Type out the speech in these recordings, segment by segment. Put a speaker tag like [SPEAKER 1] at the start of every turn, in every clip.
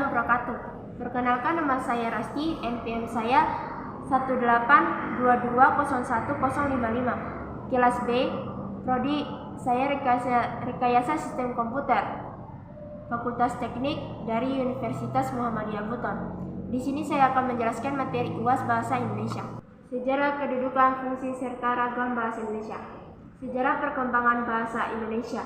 [SPEAKER 1] wabarakatuh. Perkenalkan, nama saya Rasti, NPM saya 182201055. Kelas B, Prodi saya Rekayasa Sistem Komputer, Fakultas Teknik dari Universitas Muhammadiyah Buton. Di sini saya akan menjelaskan materi UAS Bahasa Indonesia. Sejarah, kedudukan, fungsi, serta ragam bahasa Indonesia. Sejarah perkembangan bahasa Indonesia.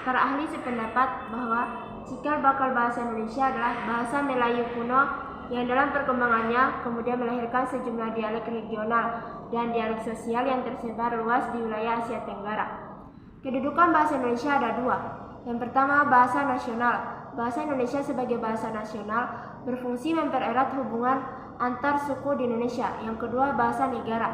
[SPEAKER 1] Para ahli sependapat bahwa cikal bakal bahasa Indonesia adalah bahasa Melayu kuno yang dalam perkembangannya kemudian melahirkan sejumlah dialek regional dan dialek sosial yang tersebar luas di wilayah Asia Tenggara. Kedudukan bahasa Indonesia ada dua. Yang pertama, bahasa nasional. Bahasa Indonesia sebagai bahasa nasional berfungsi mempererat hubungan antar suku di Indonesia. Yang kedua, bahasa negara.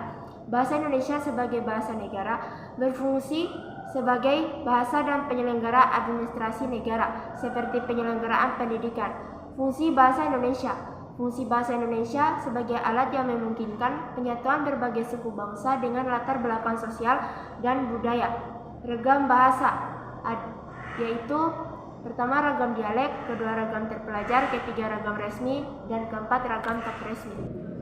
[SPEAKER 1] Bahasa Indonesia sebagai bahasa negara berfungsi sebagai bahasa dan penyelenggara administrasi negara, seperti penyelenggaraan pendidikan. Fungsi bahasa Indonesia. Fungsi bahasa Indonesia sebagai alat yang memungkinkan penyatuan berbagai suku bangsa dengan latar belakang sosial dan budaya. Ragam bahasa, yaitu pertama ragam dialek, kedua ragam terpelajar, ketiga ragam resmi, dan keempat ragam tak resmi.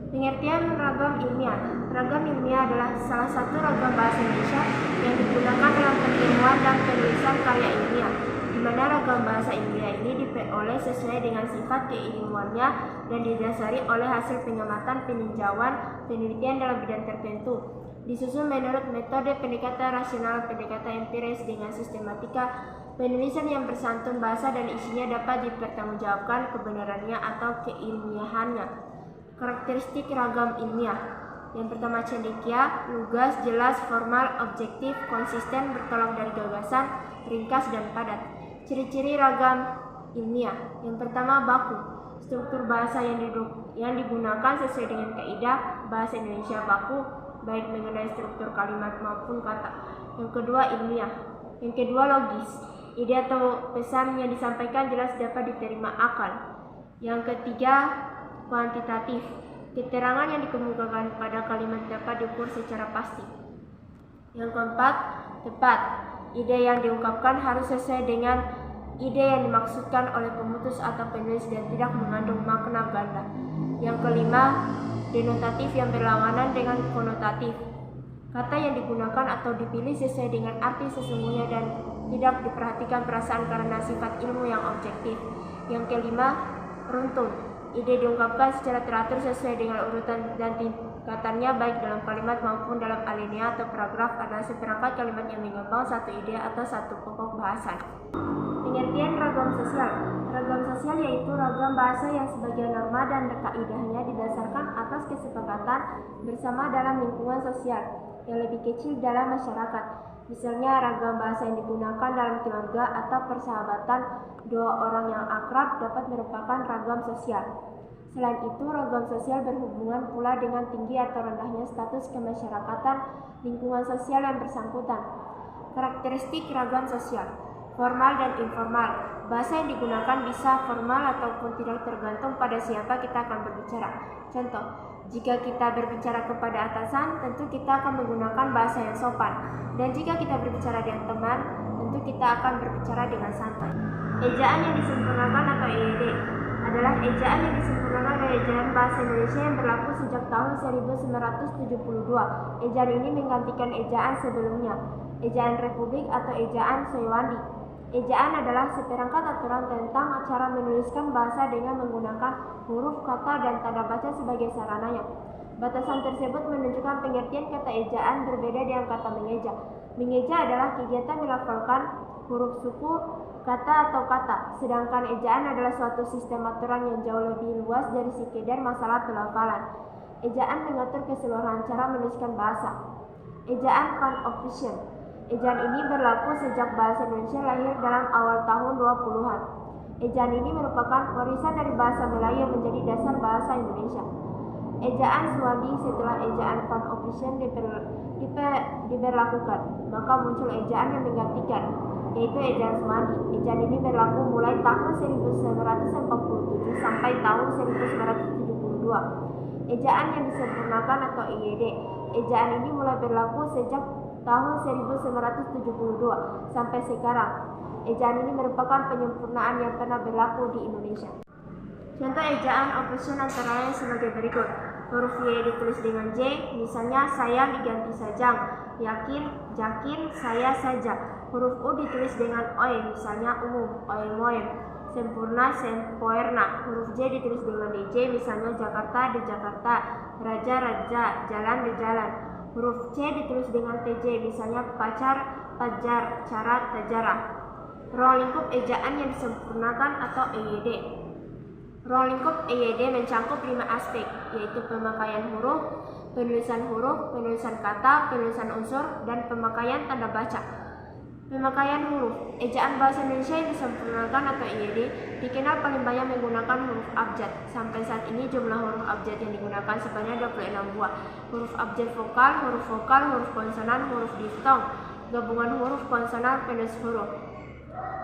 [SPEAKER 1] Pengertian ragam ilmiah. Ragam ilmiah adalah salah satu ragam bahasa Indonesia yang digunakan dalam penemuan dan penulisan karya ilmiah, di mana ragam bahasa ilmiah ini diperoleh sesuai dengan sifat keilmuannya dan didasari oleh hasil pengamatan, peninjauan, penelitian dalam bidang tertentu. Disusun menurut metode pendekatan rasional, pendekatan empiris dengan sistematika penulisan yang bersantun bahasa dan isinya dapat dipertanggungjawabkan kebenarannya atau keilmiahannya. Karakteristik ragam ilmiah. Yang pertama, cendekia, lugas, jelas, formal, objektif, konsisten, bertolak dari gagasan, ringkas, dan padat. Ciri-ciri ragam ilmiah. Yang pertama, baku. Struktur bahasa yang digunakan sesuai dengan kaidah bahasa Indonesia baku, baik mengenai struktur kalimat maupun kata. Yang kedua, ilmiah. Yang kedua, logis. Ide atau pesan yang disampaikan jelas dapat diterima akal. Yang ketiga, kuantitatif. Keterangan yang dikemukakan pada kalimat dapat diukur secara pasti. Yang keempat, tepat. Ide yang diungkapkan harus sesuai dengan ide yang dimaksudkan oleh pemutus atau penulis dan tidak mengandung makna ganda. Yang kelima, denotatif yang berlawanan dengan konotatif. Kata yang digunakan atau dipilih sesuai dengan arti sesungguhnya dan tidak diperhatikan perasaan karena sifat ilmu yang objektif. Yang kelima, runtun. Ide diungkapkan secara teratur sesuai dengan urutan dan tingkatannya baik dalam kalimat maupun dalam alinea atau paragraf adalah seperangkat kalimat yang menggembang satu ide atau satu pokok bahasan. Pengertian ragam sosial. Ragam sosial yaitu ragam bahasa yang sebagai norma dan kaidahnya didasarkan atas kesepakatan bersama dalam lingkungan sosial yang lebih kecil dalam masyarakat. Misalnya, ragam bahasa yang digunakan dalam keluarga atau persahabatan dua orang yang akrab dapat merupakan ragam sosial. Selain itu, ragam sosial berhubungan pula dengan tinggi atau rendahnya status kemasyarakatan lingkungan sosial yang bersangkutan. Karakteristik ragam sosial. Formal dan informal. Bahasa yang digunakan bisa formal ataupun tidak, tergantung pada siapa kita akan berbicara. Contoh, jika kita berbicara kepada atasan, tentu kita akan menggunakan bahasa yang sopan. Dan jika kita berbicara dengan teman, tentu kita akan berbicara dengan santai. Ejaan yang disempurnakan atau EYD adalah ejaan yang disempurnakan dari ejaan bahasa Indonesia yang berlaku sejak tahun 1972. Ejaan ini menggantikan ejaan sebelumnya, ejaan Republik atau ejaan Sewandi. Ejaan adalah seperangkat aturan tentang cara menuliskan bahasa dengan menggunakan huruf, kata, dan tanda baca sebagai sarananya. Batasan tersebut menunjukkan pengertian kata ejaan berbeda dengan kata mengeja. Mengeja adalah kegiatan melafalkan huruf suku, kata atau kata, sedangkan ejaan adalah suatu sistem aturan yang jauh lebih luas dari sekedar masalah pelafalan. Ejaan mengatur keseluruhan cara menuliskan bahasa. Ejaan confusion. Ejaan ini berlaku sejak bahasa Indonesia lahir dalam awal tahun 20-an. Ejaan ini merupakan warisan dari bahasa Melayu yang menjadi dasar bahasa Indonesia. Ejaan Swandi setelah ejaan confusion diberlakukan, maka muncul ejaan yang menggantikan, yaitu ejaan Swandi. Ejaan ini berlaku mulai tahun 1947 sampai tahun 1972. Ejaan yang disempurnakan atau EYD. Ejaan ini mulai berlaku sejak tahun 1972 sampai sekarang. Ejaan ini merupakan penyempurnaan yang pernah berlaku di Indonesia. Contoh ejaan option antara lain sebagai berikut. Huruf Y ditulis dengan J, misalnya sayang diganti sajang, yakin, jakin, saya saja. Huruf U ditulis dengan OY, misalnya umum, oem, sempurna, sempoerna. Huruf J ditulis dengan DJ, misalnya Jakarta, di Jakarta, raja, raja, jalan, di jalan. Huruf C ditulis dengan TJ, misalnya pacar, pajar, cara, tajara. Ruang lingkup ejaan yang disempurnakan atau EYD. Ruang lingkup EYD mencakup 5 aspek, yaitu pemakaian huruf, penulisan kata, penulisan unsur, dan pemakaian tanda baca. Pemakaian huruf, ejaan bahasa Indonesia yang disempurnakan atau EYD dikenal paling banyak menggunakan huruf abjad. Sampai saat ini jumlah huruf abjad yang digunakan sebanyak 26 buah. Huruf abjad vokal, huruf konsonan, huruf diftong, gabungan huruf konsonan, penulis huruf.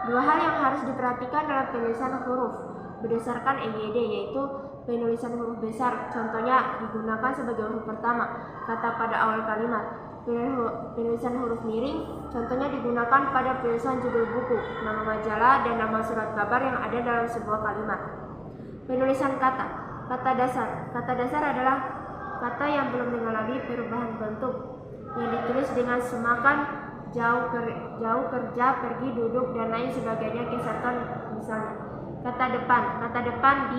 [SPEAKER 1] Dua hal yang harus diperhatikan dalam penulisan huruf berdasarkan EYD, yaitu penulisan huruf besar, contohnya digunakan sebagai huruf pertama kata pada awal kalimat. Penulisan huruf miring, contohnya digunakan pada penulisan judul buku, nama majalah, dan nama surat kabar yang ada dalam sebuah kalimat. Penulisan kata, kata dasar adalah kata yang belum mengalami perubahan bentuk, yang ditulis dengan semakan, jauh, kerja, pergi, duduk, dan lain sebagainya kesatuan misalnya. Kata depan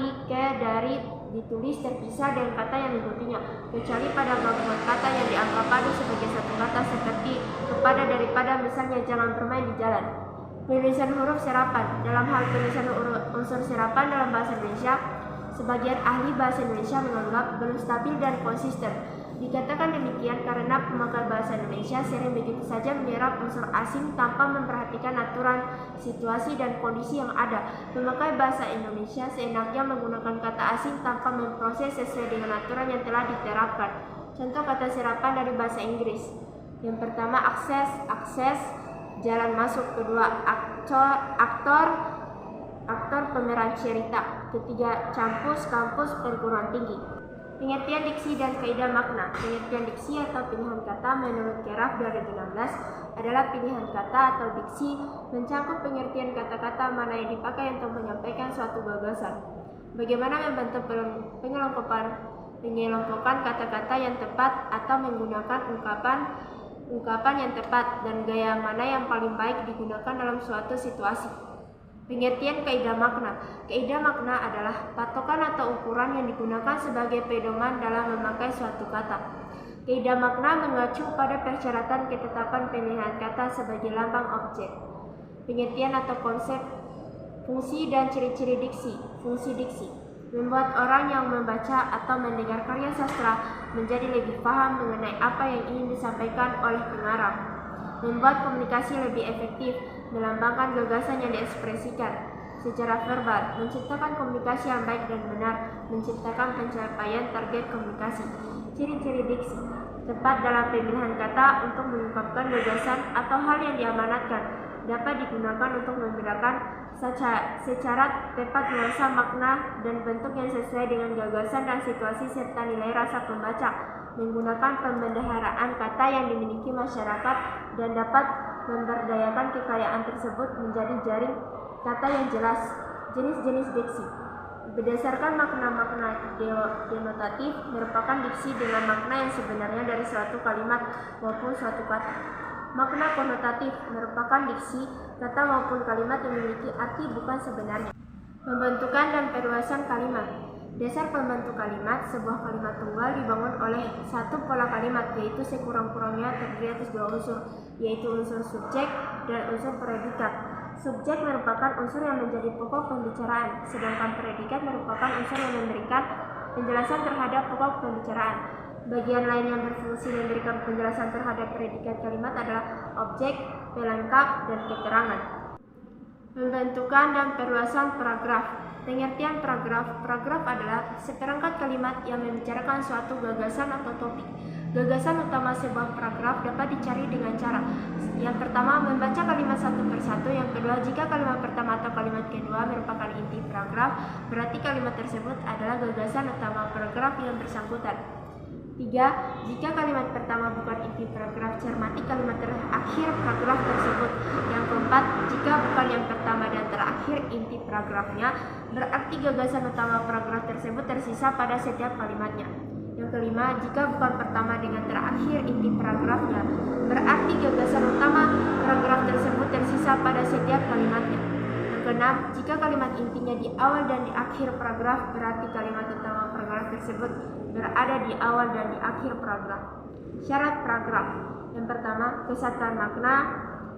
[SPEAKER 1] dari ditulis terpisah dengan kata yang mengikutinya, kecuali pada gabungan kata yang dianggap padu sebagai satu kata seperti kepada, daripada, misalnya jangan bermain di jalan. Penulisan huruf serapan. Dalam hal penulisan unsur serapan dalam bahasa Indonesia, sebagian ahli bahasa Indonesia menganggap belum stabil dan konsisten. Dikatakan demikian karena pemakai bahasa Indonesia sering begitu saja menyerap unsur asing tanpa memperhatikan aturan, situasi, dan kondisi yang ada. Pemakai bahasa Indonesia seenaknya menggunakan kata asing tanpa memproses sesuai dengan aturan yang telah diterapkan. Contoh kata serapan dari bahasa Inggris. Yang pertama akses, jalan masuk. Kedua aktor, pemeran cerita. Ketiga kampus, perguruan tinggi. Pengertian diksi dan kaidah makna. Pengertian diksi atau pilihan kata menurut Keraf 2016 adalah pilihan kata atau diksi mencakup pengertian kata-kata mana yang dipakai untuk menyampaikan suatu gagasan. Bagaimana membentuk pengelompokan kata-kata yang tepat atau menggunakan ungkapan yang tepat, dan gaya mana yang paling baik digunakan dalam suatu situasi. Pengertian kaidah makna. Kaidah makna adalah patokan atau ukuran yang digunakan sebagai pedoman dalam memakai suatu kata. Kaidah makna mengacu pada persyaratan ketetapan pilihan kata sebagai lambang objek. Pengertian atau konsep, fungsi dan ciri-ciri diksi. Fungsi diksi membuat orang yang membaca atau mendengar karya sastra menjadi lebih paham mengenai apa yang ingin disampaikan oleh pengarang. Membuat komunikasi lebih efektif, melambangkan gagasan yang diekspresikan secara verbal, menciptakan komunikasi yang baik dan benar, menciptakan pencapaian target komunikasi. Ciri-ciri diksi, tepat dalam pemilihan kata untuk mengungkapkan gagasan atau hal yang diamanatkan, dapat digunakan untuk membedakan secara tepat nuansa makna dan bentuk yang sesuai dengan gagasan dan situasi serta nilai rasa pembaca, menggunakan pembendaharaan kata yang dimiliki masyarakat dan dapat memberdayakan kekayaan tersebut menjadi jaring kata yang jelas. Jenis-jenis diksi berdasarkan makna-makna denotatif merupakan diksi dengan makna yang sebenarnya dari suatu kalimat maupun suatu kata. Makna konotatif merupakan diksi kata maupun kalimat yang memiliki arti bukan sebenarnya. Pembentukan dan perluasan kalimat. Dasar pembentuk kalimat, sebuah kalimat tunggal dibangun oleh satu pola kalimat, yaitu sekurang-kurangnya terdiri atas dua unsur, yaitu unsur subjek dan unsur predikat. Subjek merupakan unsur yang menjadi pokok pembicaraan, sedangkan predikat merupakan unsur yang memberikan penjelasan terhadap pokok pembicaraan. Bagian lain yang berfungsi memberikan penjelasan terhadap predikat kalimat adalah objek, pelengkap, dan keterangan. Pembentukan dan perluasan paragraf. Pengertian paragraf adalah seperangkat kalimat yang membicarakan suatu gagasan atau topik. Gagasan utama sebuah paragraf dapat dicari dengan cara: yang pertama, membaca kalimat satu persatu. Yang kedua, jika kalimat pertama atau kalimat kedua merupakan inti paragraf, berarti kalimat tersebut adalah gagasan utama paragraf yang bersangkutan. 3. Jika kalimat pertama bukan inti paragraf, cermati kalimat terakhir paragraf tersebut. Yang keempat, jika bukan yang pertama dan terakhir inti paragrafnya, berarti gagasan utama paragraf tersebut tersisa pada setiap kalimatnya. Yang kelima, jika bukan pertama dengan terakhir inti paragrafnya, berarti gagasan utama paragraf tersebut tersisa pada setiap kalimatnya. Yang keenam, jika kalimat intinya di awal dan di akhir paragraf, berarti kalimat utama paragraf tersebut berada di awal dan di akhir paragraf. Syarat paragraf. Yang pertama, kesatuan makna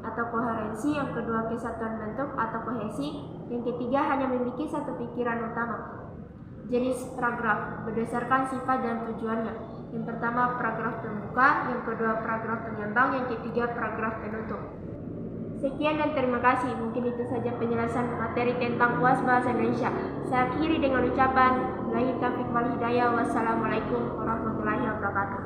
[SPEAKER 1] atau koherensi. Yang kedua, kesatuan bentuk atau kohesi. Yang ketiga, hanya memiliki satu pikiran utama. Jenis paragraf berdasarkan sifat dan tujuannya. Yang pertama, paragraf pembuka. Yang kedua, paragraf penyambang. Yang ketiga, paragraf penutup. Sekian dan terima kasih. Mungkin itu saja penjelasan materi tentang UAS Bahasa Indonesia. Saya akhiri dengan ucapan Billahi taufiq wal hidayah. Wassalamualaikum warahmatullahi wabarakatuh.